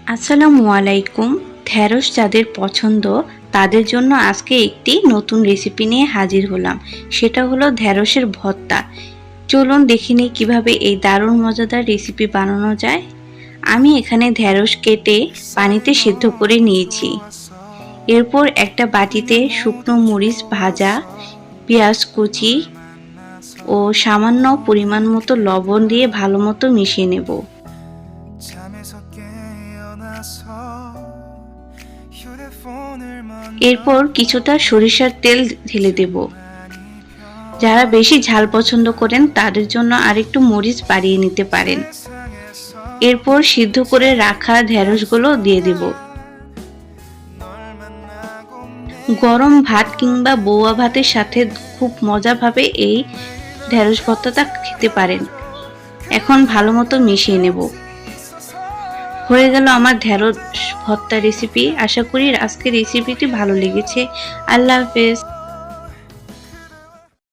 আসসালামু আলাইকুম। ঢেঁড়স যাদের পছন্দ তাদের জন্য আজকে একটি নতুন রেসিপি নিয়ে হাজির হলাম। সেটা হলো ঢেঁড়সের ভর্তা। চলুন দেখে নিই কীভাবে এই দারুণ মজাদার রেসিপি বানানো যায়। আমি এখানে ঢেঁড়স কেটে পানিতে সিদ্ধ করে নিয়েছি। এরপর একটা বাটিতে শুকনো মরিচ ভাজা, পেঁয়াজ কুচি ও সামান্য পরিমাণ মতো লবণ দিয়ে ভালো মতো মিশিয়ে নেব। এরপর কিছুটা সরিষার তেল ঢেলে দেব। যারা বেশি ঝাল পছন্দ করেন তাদের জন্য আরেকটু মরিচ বাড়িয়ে নিতে পারেন। এরপর সিদ্ধ করে রাখা ঢেঁড়সগুলো দিয়ে দেব। গরম ভাত কিংবা বউয়া ভাতের সাথে খুব মজাভাবে এই ঢেঁড়স ভর্তাটা খেতে পারেন। এখন ভালো মতো মিশিয়ে নেব। হয়ে গেল আমার ঢেঁড়স ভর্তা রেসিপি। আশা করি আজকের রেসিপিটি ভালো লেগেছে। আল্লাহ হাফেজ।